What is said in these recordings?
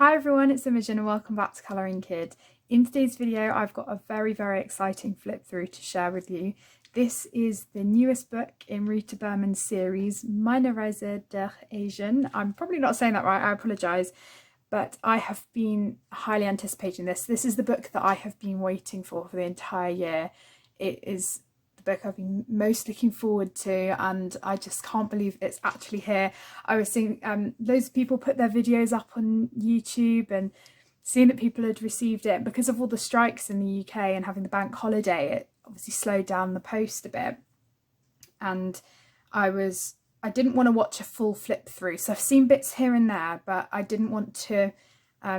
Hi everyone, it's Imogen and welcome back to Colouring Kid. In today's video I've got a very exciting flip through to share with you. This is the newest book in Rita Berman's series, Meine, Reise, durch, Asien. I'm probably not saying that right, I apologise, but I have been highly anticipating this. This is the book that I have been waiting for the entire year. It is the book I've been most looking forward to, and I just can't believe it's actually here. I was seeing loads of people put their videos up on YouTube and seeing that people had received it. Because of all the strikes in the UK and having the bank holiday, it obviously slowed down the post a bit, and I didn't want to watch a full flip through, so I've seen bits here and there, but I didn't want to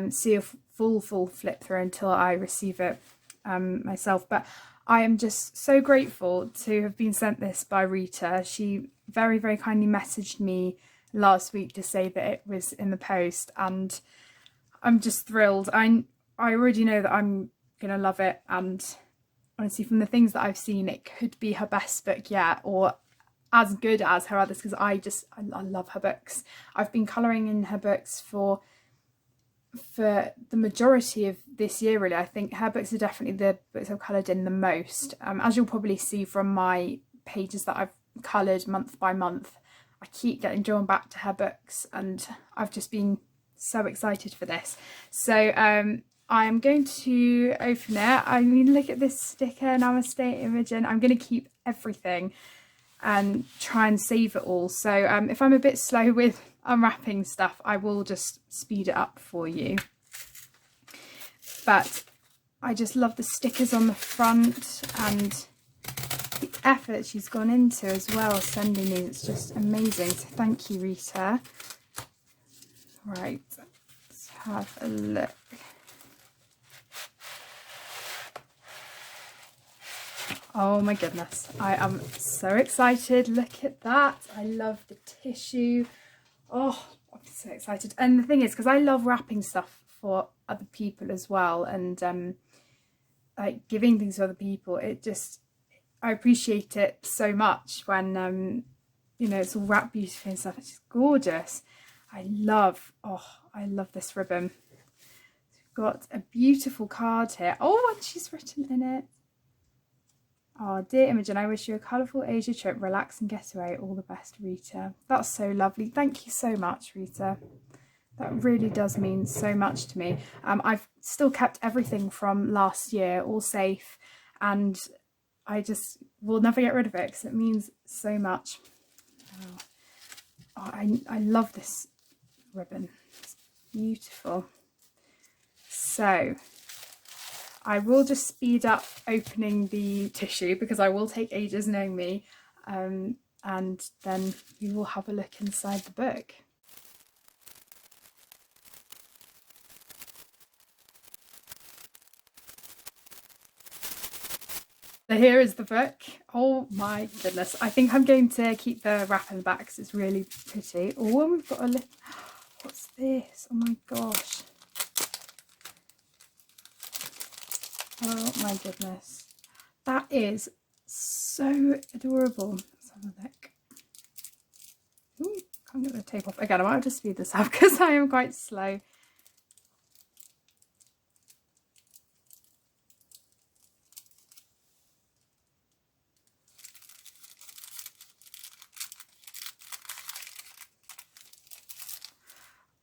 see a full flip through until I receive it myself. But I am just so grateful to have been sent this by Rita. She very kindly messaged me last week to say that it was in the post, and I'm just thrilled. I already know that I'm gonna love it, and honestly, from the things that I've seen, it could be her best book yet, or as good as her others, because I love her books. I've been colouring in her books for the majority of this year, really. I think her books are definitely the books I've coloured in the most. As you'll probably see from my pages that I've coloured month by month, I keep getting drawn back to her books, and I've just been so excited for this. So I am going to open it. I mean, look at this sticker, Namaste Imogen. I'm going to keep everything and try and save it all. So if I'm a bit slow with unwrapping stuff, I will just speed it up for you. But I just love the stickers on the front and the effort she's gone into as well sending these. It's just amazing. So thank you, Rita. Right, let's have a look. Oh my goodness, I am so excited. Look at that. I love the tissue. Oh, I'm so excited. And the thing is, because I love wrapping stuff for other people as well, and like giving things to other people, I appreciate it so much when you know, it's all wrapped beautifully and stuff. It's just gorgeous. I love this ribbon. We've got a beautiful card here. Oh, and she's written in it, "Oh, dear Imogen, I wish you a colourful Asia trip, relax and get away. All the best, Rita." That's so lovely. Thank you so much, Rita. That really does mean so much to me. I've still kept everything from last year, all safe, and I just will never get rid of it because it means so much. Oh, I love this ribbon. It's beautiful. So I will just speed up opening the tissue because I will take ages, knowing me, and then we will have a look inside the book. So here is the book. Oh my goodness. I think I'm going to keep the wrap in the back because it's really pretty. Oh, and we've got a little... What's this? Oh my gosh. Oh my goodness. That is so adorable. Let's have a look. Ooh, can't get the tape off. Again, I might have to speed this up because I am quite slow.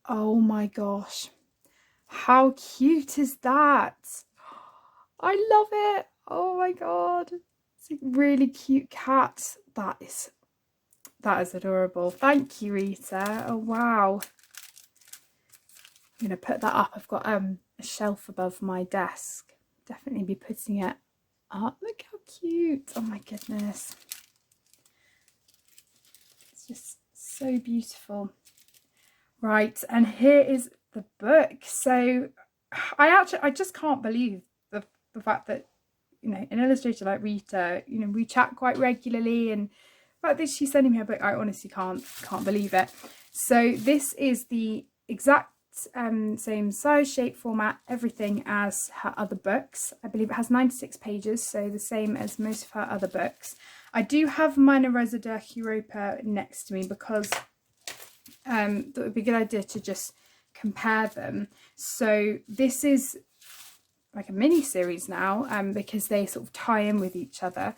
Oh my gosh. How cute is that? I love it. Oh my god. It's a really cute cat. That is adorable. Thank you, Rita. Oh wow. I'm gonna put that up. I've got a shelf above my desk. Definitely be putting it up. Look how cute. Oh my goodness. It's just so beautiful. Right, and here is the book. So I just can't believe the fact that, you know, an illustrator like Rita, you know, we chat quite regularly, and the fact that she's sending me a book, I honestly can't believe it. So this is the exact same size, shape, format, everything as her other books. I believe it has 96 pages, so the same as most of her other books. I do have Meine, Reise, durch, Europa next to me because that would be a good idea to just compare them. So this is like a mini series now, because they sort of tie in with each other.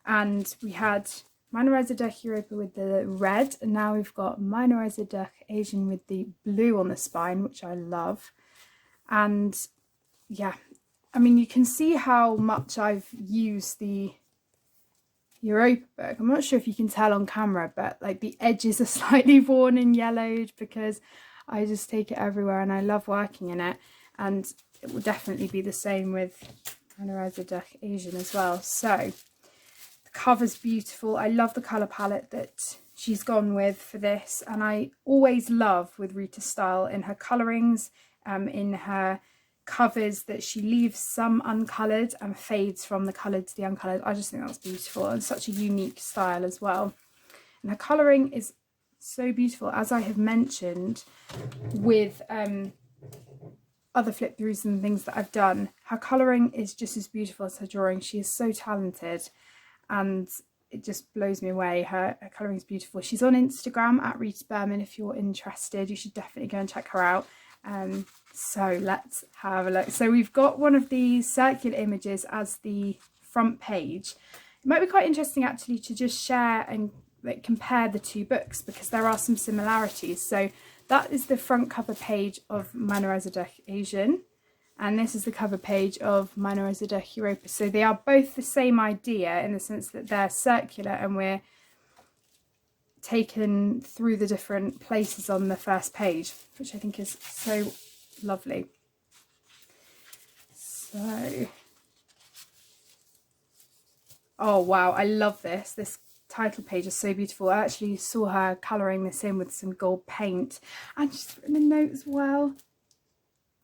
And we had Meine Reise durch Europa with the red, and now we've got Meine Reise durch Asien with the blue on the spine, which I love. And yeah, I mean, you can see how much I've used the Europa book. I'm not sure if you can tell on camera, but like the edges are slightly worn and yellowed because I just take it everywhere and I love working in it. And it will definitely be the same with Meine Reise durch Asien as well. So the cover's beautiful. I love the colour palette that she's gone with for this, and I always love with Rita's style in her colourings, in her covers, that she leaves some uncoloured and fades from the coloured to the uncoloured. I just think that's beautiful and such a unique style as well. And her colouring is so beautiful, as I have mentioned with other flip throughs and things that I've done. Her colouring is just as beautiful as her drawing. She is so talented and it just blows me away. Her colouring is beautiful. She's on Instagram at Rita Berman. If you're interested, you should definitely go and check her out. So let's have a look. So we've got one of these circular images as the front page. It might be quite interesting actually to just share and like compare the two books, because there are some similarities. So that is the front cover page of Meine Reise durch Asien, and this is the cover page of Meine Reise durch Europa. So they are both the same idea in the sense that they're circular and we're taken through the different places on the first page, which I think is so lovely. So, oh wow, I love this. This title page is so beautiful. I actually saw her colouring this in with some gold paint, and she's written a note as well.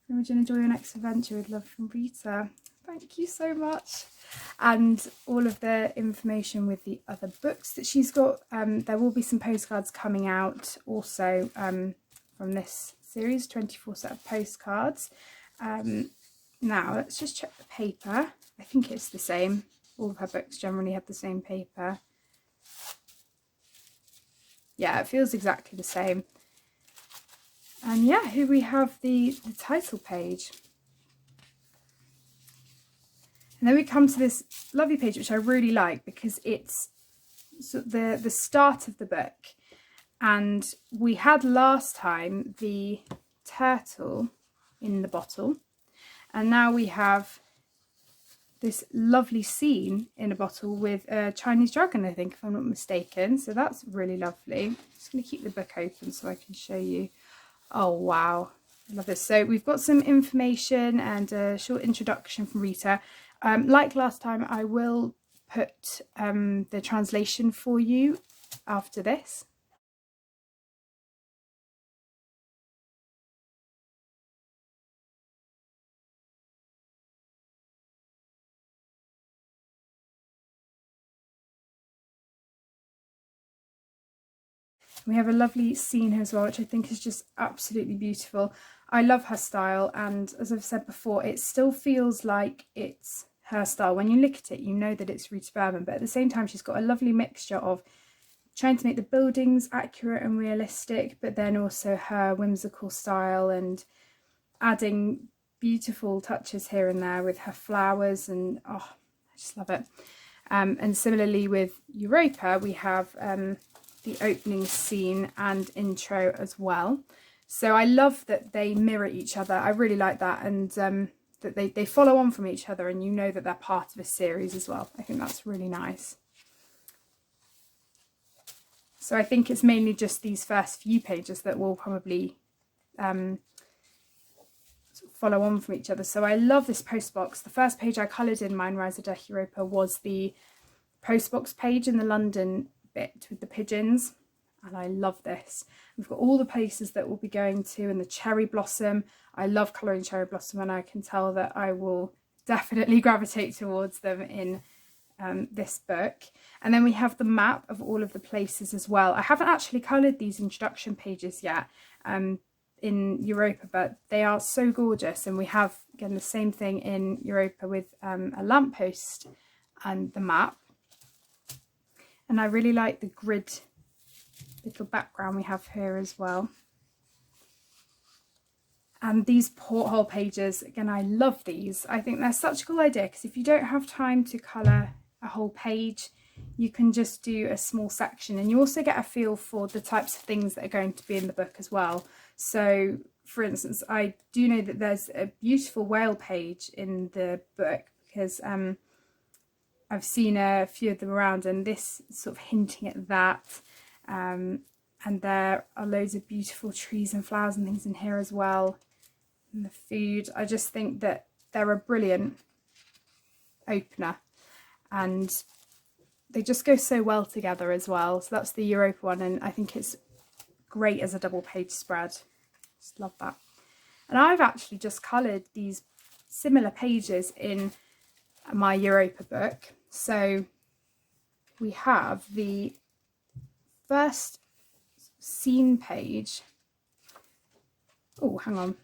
Imogen, enjoy your next adventure with love from Rita. Thank you so much. And all of the information with the other books that she's got. There will be some postcards coming out also from this series, 24 set of postcards. Now let's just check the paper. I think it's the same. All of her books generally have the same paper. Yeah, it feels exactly the same. And yeah, here we have the title page. And then we come to this lovely page, which I really like because it's sort of the start of the book. And we had last time the turtle in the bottle. And now we have this lovely scene in a bottle with a Chinese dragon, I think, if I'm not mistaken. So that's really lovely. I'm just going to keep the book open so I can show you. Oh, wow. I love this. So we've got some information and a short introduction from Rita. Like last time, I will put the translation for you after this. We have a lovely scene here as well, which I think is just absolutely beautiful. I love her style, and as I've said before, it still feels like it's her style. When you look at it, you know that it's Rita Berman, but at the same time, she's got a lovely mixture of trying to make the buildings accurate and realistic, but then also her whimsical style and adding beautiful touches here and there with her flowers, and oh, I just love it. And similarly with Europa, we have the opening scene and intro as well. So I love that they mirror each other. I really like that, and that they follow on from each other, and you know that they're part of a series as well. I think that's really nice. So I think it's mainly just these first few pages that will probably follow on from each other. So I love this postbox. The first page I coloured in Meine Reise durch Europa was the postbox page in the London bit with the pigeons, and I love this. We've got all the places that we'll be going to, and the cherry blossom. I love colouring cherry blossom, and I can tell that I will definitely gravitate towards them in this book. And then we have the map of all of the places as well. I haven't actually coloured these introduction pages yet in Europa, but they are so gorgeous. And we have, again, the same thing in Europa with a lamppost and the map. And I really like the grid little background we have here as well. And these porthole pages, again, I love these. I think they're such a cool idea, because if you don't have time to colour a whole page, you can just do a small section, and you also get a feel for the types of things that are going to be in the book as well. So for instance, I do know that there's a beautiful whale page in the book, because I've seen a few of them around, and this sort of hinting at that. And there are loads of beautiful trees and flowers and things in here as well. And the food, I just think that they're a brilliant opener, and they just go so well together as well. So that's the Europa one, and I think it's great as a double page spread. Just love that. And I've actually just coloured these similar pages in my Europa book. So we have the first scene page. Oh, hang on.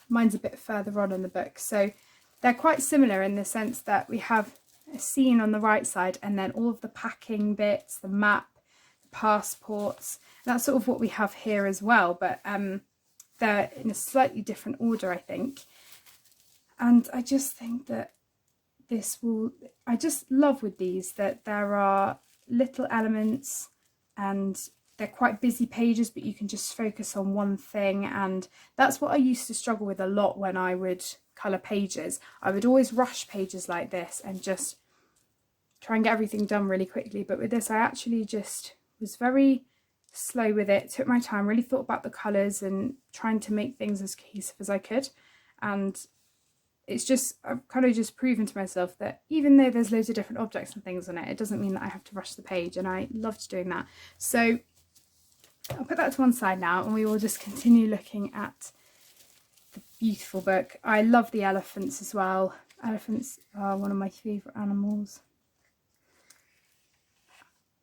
Mine's a bit further on in the book. So they're quite similar in the sense that we have a scene on the right side, and then all of the packing bits, the map, the passports. That's sort of what we have here as well, but they're in a slightly different order, I think. And I just think that I just love with these that there are little elements, and they're quite busy pages, but you can just focus on one thing. And that's what I used to struggle with a lot when I would colour pages. I would always rush pages like this and just try and get everything done really quickly. But with this, I actually just was very slow with it, took my time, really thought about the colours and trying to make things as cohesive as I could. And it's just, I've kind of just proven to myself that even though there's loads of different objects and things on it, it doesn't mean that I have to rush the page, and I loved doing that. So I'll put that to one side now, and we will just continue looking at the beautiful book. I love the elephants as well. Elephants are one of my favourite animals.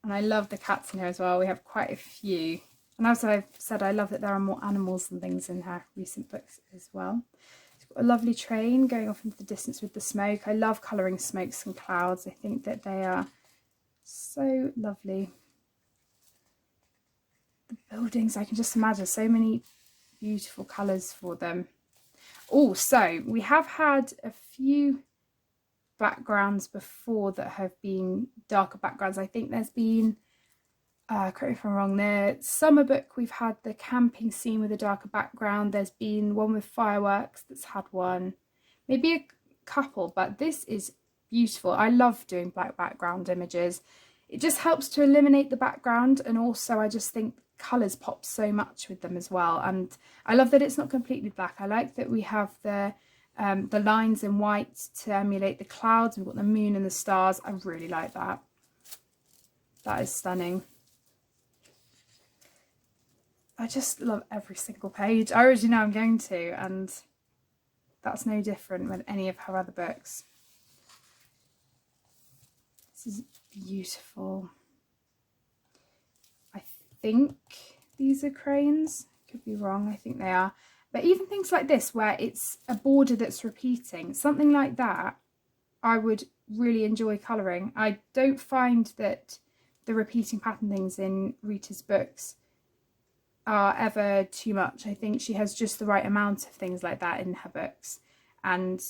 And I love the cats in here as well. We have quite a few. And as I've said, I love that there are more animals and things in her recent books as well. It's got a lovely train going off into the distance with the smoke. I love colouring smokes and clouds. I think that they are so lovely. The buildings, I can just imagine so many beautiful colours for them. Also, we have had a few backgrounds before that have been darker backgrounds. I think there's been, correct me if I'm wrong, the summer book we've had the camping scene with a darker background. There's been one with fireworks that's had one, maybe a couple, but this is beautiful. I love doing black background images. It just helps to eliminate the background, and also I just think colours pop so much with them as well. And I love that it's not completely black. I like that we have the lines in white to emulate the clouds. We've got the moon and the stars. I really like that. That is stunning. I just love every single page. I already know I'm going to, and that's no different with any of her other books. This is beautiful. I think these are cranes. Could be wrong. I think they are. But even things like this, where it's a border that's repeating, something like that, I would really enjoy colouring. I don't find that the repeating pattern things in Rita's books are ever too much. I think she has just the right amount of things like that in her books, and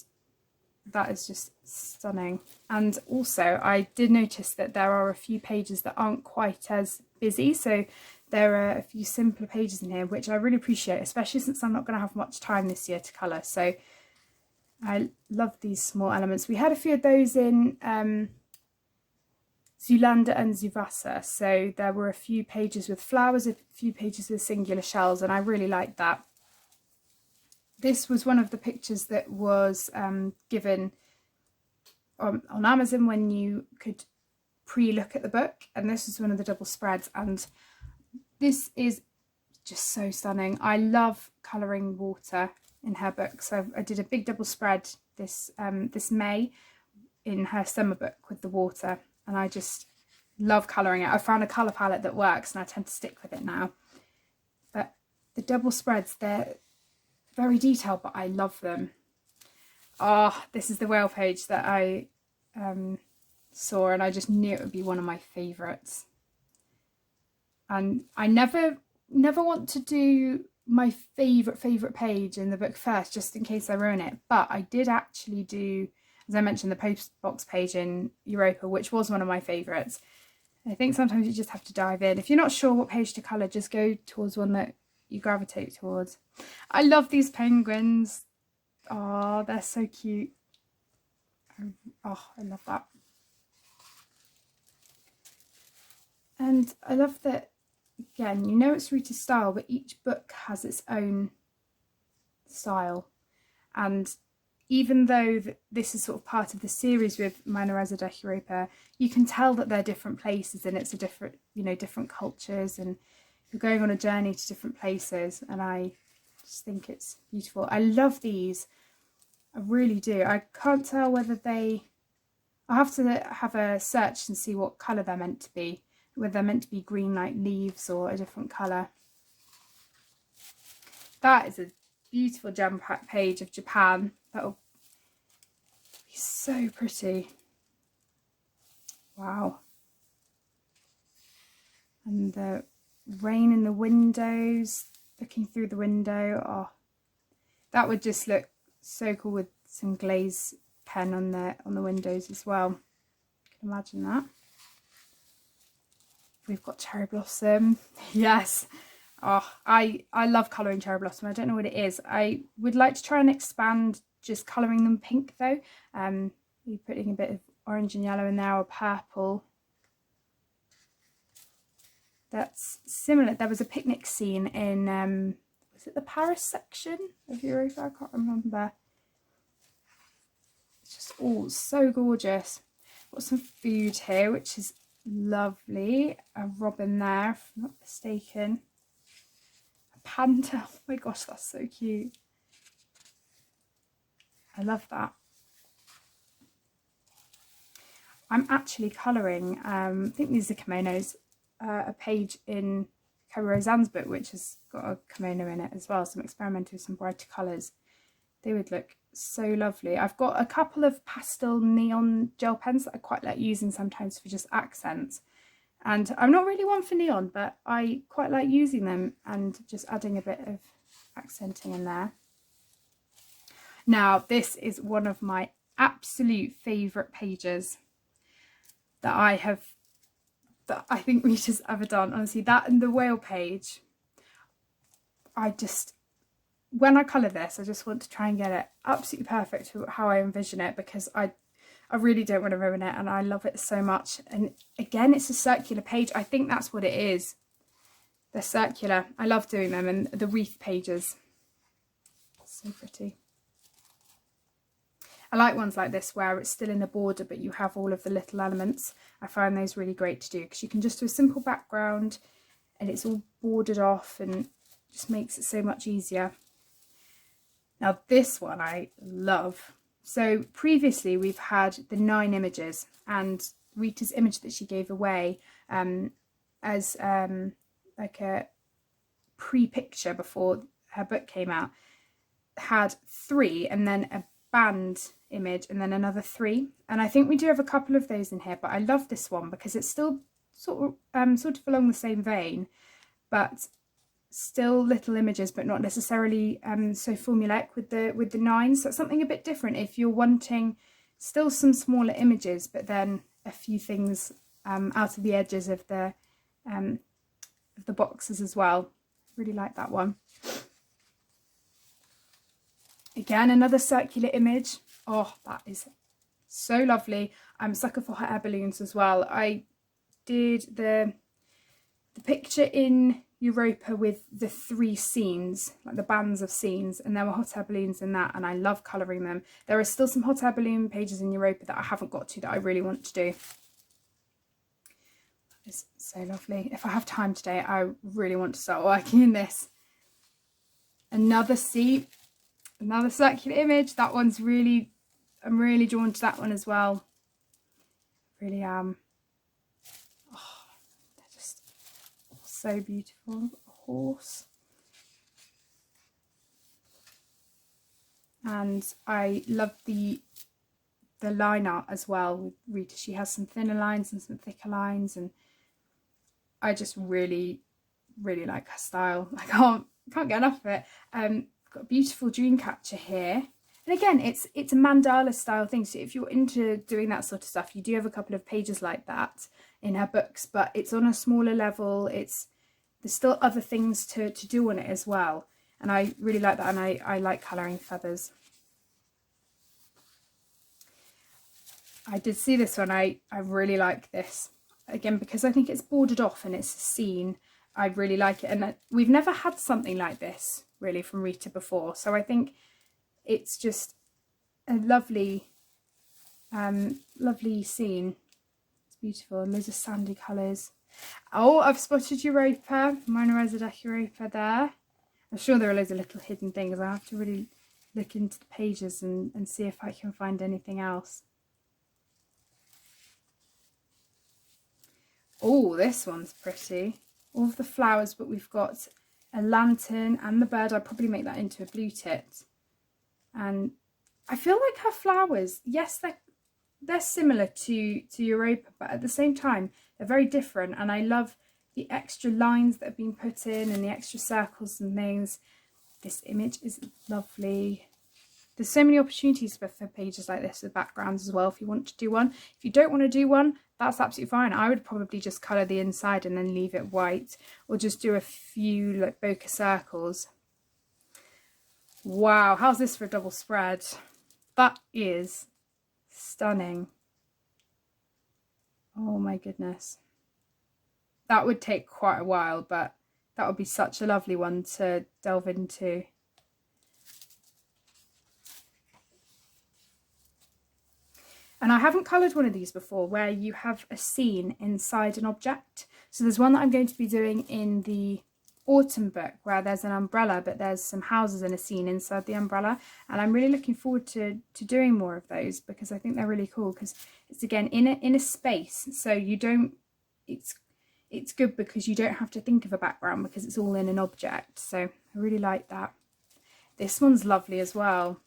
that is just stunning. And also I did notice that there are a few pages that aren't quite as busy, so there are a few simpler pages in here, which I really appreciate, especially since I'm not going to have much time this year to colour. So I love these small elements. We had a few of those in Zoolander and Zuvasa, so there were a few pages with flowers, a few pages with singular shells, and I really liked that. This was one of the pictures that was given on Amazon when you could pre-look at the book, and this is one of the double spreads, and this is just so stunning. I love colouring water in her books. So I did a big double spread this May in her summer book with the water, and I just love colouring it. I found a colour palette that works, and I tend to stick with it now. But the double spreads, they're very detailed, but I love them. Ah, this is the whale page that I saw, and I just knew it would be one of my favourites. And I never want to do my favourite page in the book first, just in case I ruin it. But I did actually do, as I mentioned, the postbox page in Europa, which was one of my favourites. I think sometimes you just have to dive in. If you're not sure what page to colour, just go towards one that you gravitate towards. I love these penguins. Oh, they're so cute. Oh, I love that. And I love that, again, you know it's Rita's style, but each book has its own style. And even though this is sort of part of the series with Meine, Reise, durch, Europa, you can tell that they're different places, and it's a different, you know, different cultures, and you're going on a journey to different places. And I just think it's beautiful. I love these. I really do. I can't tell whether I'll have to have a search and see what colour they're meant to be, whether they're meant to be green like leaves or a different colour. That is a beautiful jam-packed page of Japan. That'll be so pretty. Wow. And the rain in the windows, looking through the window. Oh, that would just look so cool with some glaze pen on the windows as well. You can imagine that. We've got cherry blossom. Yes. Oh, I love colouring cherry blossom. I don't know what it is. I would like to try and expand just colouring them pink though. You're putting a bit of orange and yellow in there, or purple. That's similar. There was a picnic scene in, was it the Paris section of Europa? I can't remember. It's just all so gorgeous. Got some food here, which is lovely. A robin there, if I'm not mistaken. A panda. Oh my gosh, that's so cute. I love that. I'm actually colouring, I think these are kimonos, a page in Roseanne's book, which has got a kimono in it as well. So I'm experimenting with some brighter colours. They would look so lovely. I've got a couple of pastel neon gel pens that I quite like using sometimes for just accents. And I'm not really one for neon, but I quite like using them and just adding a bit of accenting in there. Now, this is one of my absolute favourite pages that I think Rita's ever done. Honestly, that and the whale page, when I colour this, I just want to try and get it absolutely perfect to how I envision it, because I really don't want to ruin it, and I love it so much. And again, it's a circular page. I think that's what it is. They're circular. I love doing them, and the wreath pages. So pretty. I like ones like this where it's still in a border but you have all of the little elements. I find those really great to do, because you can just do a simple background and it's all bordered off and just makes it so much easier. Now this one I love. So previously we've had the 9 images, and Rita's image that she gave away as like a pre-picture before her book came out had 3, and then a band image and then another 3, and I think we do have a couple of those in here, but I love this one because it's still sort of along the same vein, but still little images, but not necessarily so formulaic with the 9. So it's something a bit different if you're wanting still some smaller images, but then a few things out of the edges of the boxes as well. Really like that one. Again, another circular image. Oh, that is so lovely. I'm a sucker for hot air balloons as well. I did the picture in Europa with the 3 scenes, like the bands of scenes, and there were hot air balloons in that, and I love colouring them. There are still some hot air balloon pages in Europa that I haven't got to that I really want to do. That is so lovely. If I have time today, I really want to start working in this. Another seat. Another circular image. That one's really, I'm really drawn to that one as well. Really am. Oh, they're just so beautiful. A horse. And I love the line art as well with Rita. She has some thinner lines and some thicker lines, and I just really like her style. can't get enough of it. Got a beautiful dream catcher here. And again, it's a mandala style thing. So if you're into doing that sort of stuff, you do have a couple of pages like that in her books, but it's on a smaller level. There's still other things to do on it as well. And I really like that, and I like colouring feathers. I did see this one. I really like this. Again, because I think it's bordered off and it's a scene, I really like it. And we've never had something like this, really, from Rita before. So I think it's just a lovely, lovely scene. It's beautiful. And those are sandy colours. Oh, I've spotted Europa. Meine Reise, durch Europa there. I'm sure there are loads of little hidden things. I have to really look into the pages and see if I can find anything else. Oh, this one's pretty. All of the flowers, but we've got a lantern and the bird. I'd probably make that into a blue tit. And I feel like her flowers, yes, they're similar to Europa, but at the same time, they're very different. And I love the extra lines that have been put in and the extra circles and things. This image is lovely. There's so many opportunities for pages like this with backgrounds as well if you want to do one. If you don't want to do one, that's absolutely fine. I would probably just colour the inside and then leave it white, or just do a few like bokeh circles. Wow, how's this for a double spread? That is stunning. Oh my goodness. That would take quite a while, but that would be such a lovely one to delve into. And I haven't coloured one of these before, where you have a scene inside an object. So there's one that I'm going to be doing in the autumn book, where there's an umbrella, but there's some houses and a scene inside the umbrella. And I'm really looking forward to doing more of those, because I think they're really cool, because it's again in a space. So you don't, it's good because you don't have to think of a background, because it's all in an object. So I really like that. This one's lovely as well.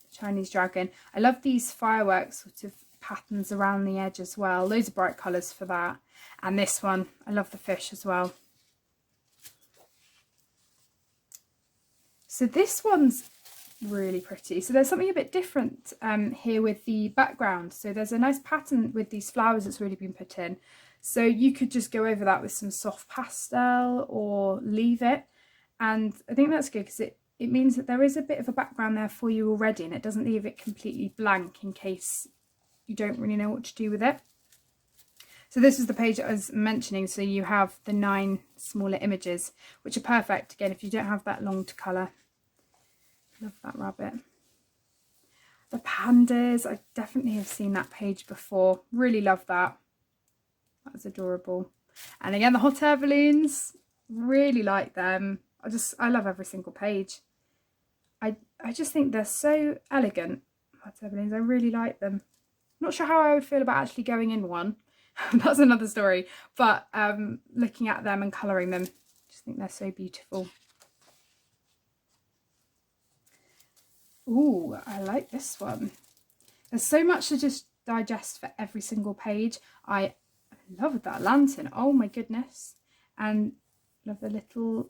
Chinese dragon. I love these fireworks sort of patterns around the edge as well. Loads of bright colours for that. And this one, I love the fish as well. So this one's really pretty. So there's something a bit different here with the background. So there's a nice pattern with these flowers that's really been put in. So you could just go over that with some soft pastel or leave it. And I think that's good, because it means that there is a bit of a background there for you already, and it doesn't leave it completely blank in case you don't really know what to do with it. So this is the page I was mentioning. So you have the 9 smaller images, which are perfect, again, if you don't have that long to colour. Love that rabbit. The pandas, I definitely have seen that page before. Really love that. That's adorable. And again, the hot air balloons, really like them. I love every single page. I just think they're so elegant, hot air balloons. I really like them. Not sure how I would feel about actually going in one. That's another story. But looking at them and colouring them, I just think they're so beautiful. Ooh, I like this one. There's so much to just digest for every single page. I love that lantern. Oh my goodness. And love the little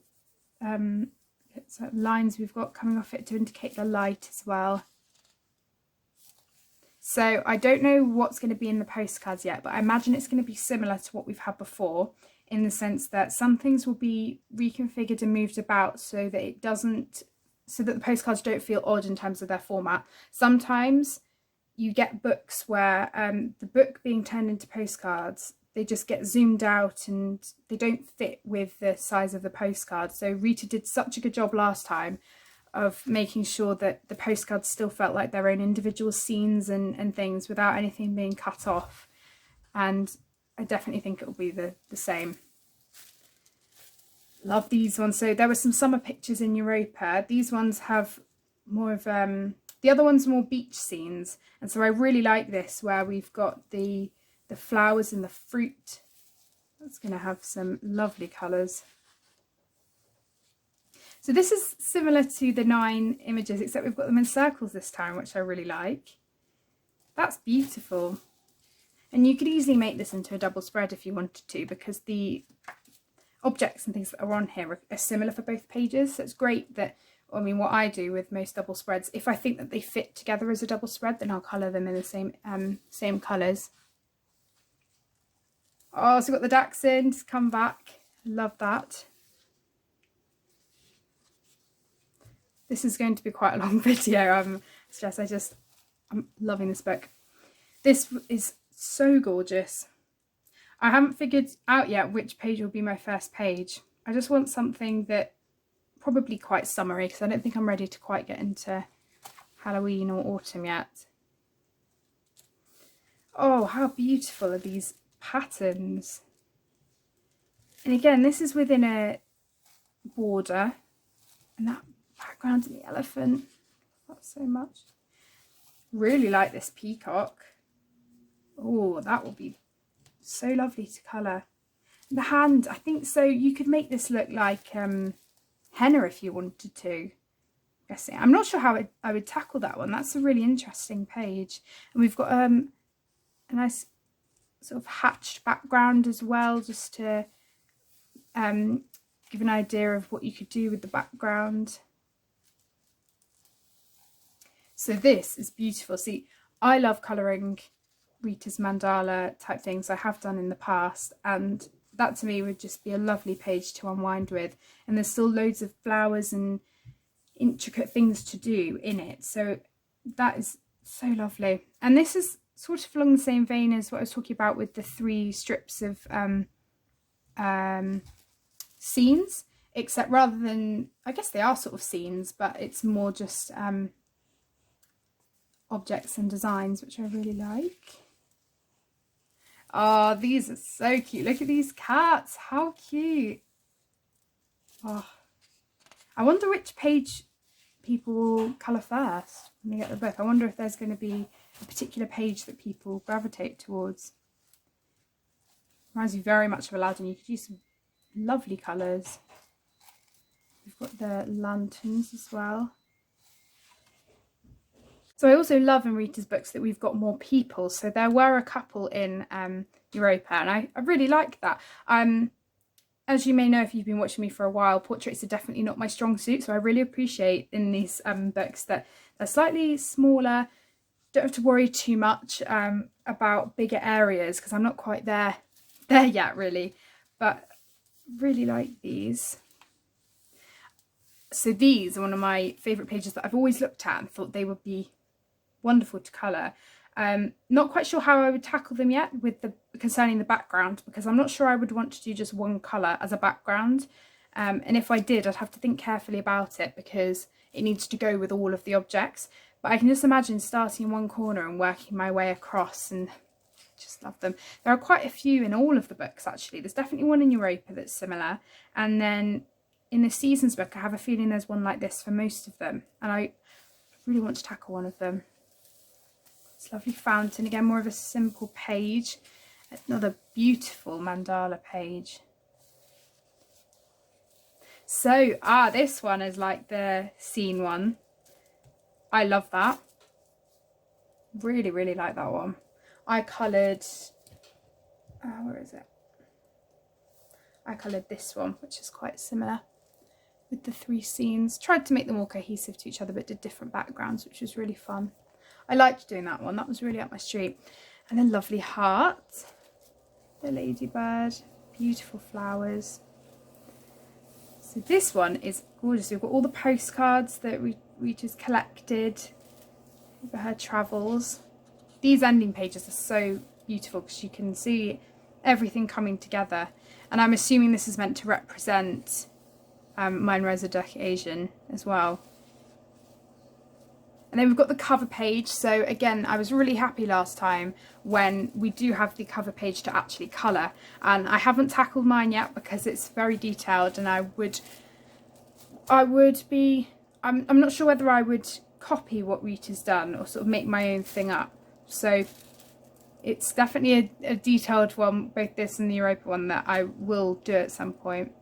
lines we've got coming off it to indicate the light as well. So I don't know what's going to be in the postcards yet, but I imagine it's going to be similar to what we've had before, in the sense that some things will be reconfigured and moved about so that the postcards don't feel odd in terms of their format. Sometimes you get books where the book being turned into postcards, they just get zoomed out and they don't fit with the size of the postcard. So Rita did such a good job last time of making sure that the postcards still felt like their own individual scenes and things without anything being cut off. And I definitely think it will be the same. Love these ones. So there were some summer pictures in Europa. These ones have more of, the other one's more beach scenes. And so I really like this, where we've got the flowers and the fruit. That's going to have some lovely colours. So this is similar to the 9 images, except we've got them in circles this time, which I really like. That's beautiful. And you could easily make this into a double spread if you wanted to, because objects and things that are on here are similar for both pages. So it's great that, I mean, what I do with most double spreads, if I think that they fit together as a double spread, then I'll colour them in the same colours. Oh, so we've got the dachshund come back. Love that. This is going to be quite a long video. I'm loving this book. This is so gorgeous. I haven't figured out yet which page will be my first page. I just want something that probably quite summery, because I don't think I'm ready to quite get into Halloween or autumn yet. Oh, how beautiful are these patterns. And again, this is within a border, and that background and the elephant, that's so much. Really like this peacock. Oh, that will be so lovely to colour. The hand, I think so you could make this look like henna if you wanted to. I'm not sure how I would tackle that one. That's a really interesting page. And we've got a nice sort of hatched background as well, just to give an idea of what you could do with the background. So this is beautiful. See, I love colouring Rita's mandala type things. I have done in the past, and that to me would just be a lovely page to unwind with. And there's still loads of flowers and intricate things to do in it, so that is so lovely. And this is sort of along the same vein as what I was talking about with the 3 strips of scenes, except rather than, I guess they are sort of scenes, but it's more just objects and designs, which I really like. Oh, these are so cute. Look at these cats, how cute. Oh, I wonder which page people will colour first when they get the book. I wonder if there's going to be a particular page that people gravitate towards. Reminds me very much of Aladdin. You could use some lovely colours. We've got the lanterns as well. So I also love in Rita's books that we've got more people. So there were a couple in Europa, and I really like that. As you may know if you've been watching me for a while, portraits are definitely not my strong suit. So I really appreciate in these books that they're slightly smaller. Don't have to worry too much about bigger areas, because I'm not quite there yet really. But really like these. So these are one of my favourite pages that I've always looked at and thought they would be wonderful to colour. Not quite sure how I would tackle them yet with concerning the background, because I'm not sure I would want to do just one colour as a background. And if I did, I'd have to think carefully about it, because it needs to go with all of the objects. But I can just imagine starting in one corner and working my way across, and just love them. There are quite a few in all of the books actually. There's definitely one in Europa that's similar, and then in the Seasons book I have a feeling there's one like this for most of them, and I really want to tackle one of them. It's a lovely fountain, again more of a simple page. Another beautiful mandala page. So this one is like the scene one. I love that. Really like that one. I coloured, where is it? I coloured this one, which is quite similar with the 3 scenes. Tried to make them all cohesive to each other, but did different backgrounds, which was really fun. I liked doing that one. That was really up my street. And a lovely heart. The ladybird. Beautiful flowers. So this one is gorgeous. We've got all the postcards that Rita's collected over her travels. These ending pages are so beautiful because you can see everything coming together. And I'm assuming this is meant to represent Meine, Reise, durch, Asien as well. And then we've got the cover page. So again, I was really happy last time when we do have the cover page to actually colour. And I haven't tackled mine yet because it's very detailed, and I'm not sure whether I would copy what Rita's done or sort of make my own thing up. So it's definitely a detailed one, both this and the Europa one, that I will do at some point.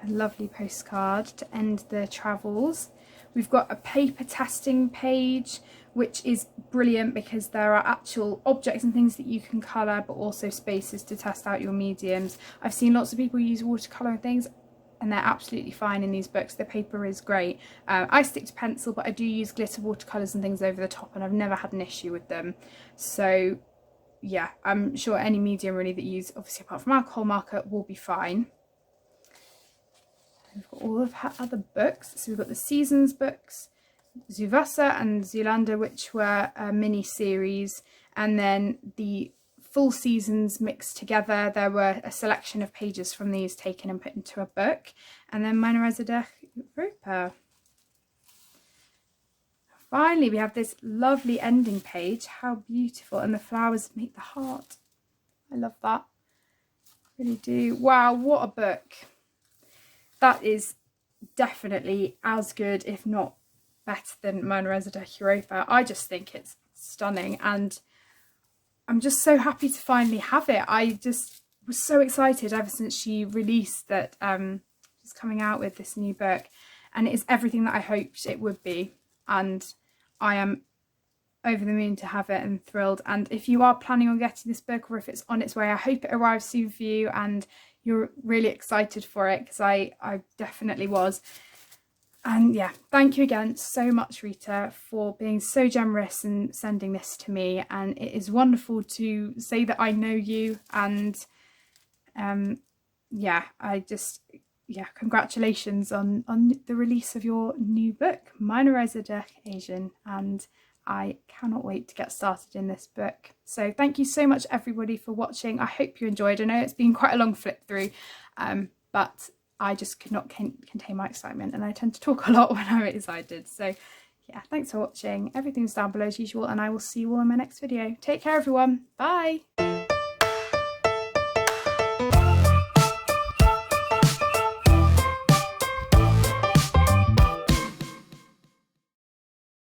A lovely postcard to end the travels. We've got a paper testing page, which is brilliant because there are actual objects and things that you can colour, but also spaces to test out your mediums. I've seen lots of people use watercolour and things, and they're absolutely fine in these books. The paper is great. I stick to pencil, but I do use glitter watercolours and things over the top, and I've never had an issue with them. So yeah, I'm sure any medium really that you use, obviously apart from alcohol marker, will be fine. We've got all of her other books. So we've got the Seasons books, Zuvasa and Zulanda, which were a mini series, and then the full seasons mixed together. There were a selection of pages from these taken and put into a book. And then Meine Reise, durch, Europa. Finally, we have this lovely ending page. How beautiful. And the flowers make the heart. I love that. Really do. Wow, what a book. That is definitely as good, if not better, than Meine Reise, durch, Europa. I just think it's stunning, and I'm just so happy to finally have it. I just was so excited ever since she released that she's coming out with this new book, and it is everything that I hoped it would be, and I am over the moon to have it and thrilled. And if you are planning on getting this book, or if it's on its way, I hope it arrives soon for you and you're really excited for it, because I definitely was. And yeah, thank you again so much, Rita, for being so generous and sending this to me. And it is wonderful to say that I know you. And yeah, congratulations on the release of your new book, Meine Reise, durch, Asien. And I cannot wait to get started in this book. So thank you so much, everybody, for watching. I hope you enjoyed. I know it's been quite a long flip through, but I just could not contain my excitement, and I tend to talk a lot when I'm excited. So yeah, thanks for watching. Everything's down below as usual, and I will see you all in my next video. Take care, everyone. Bye.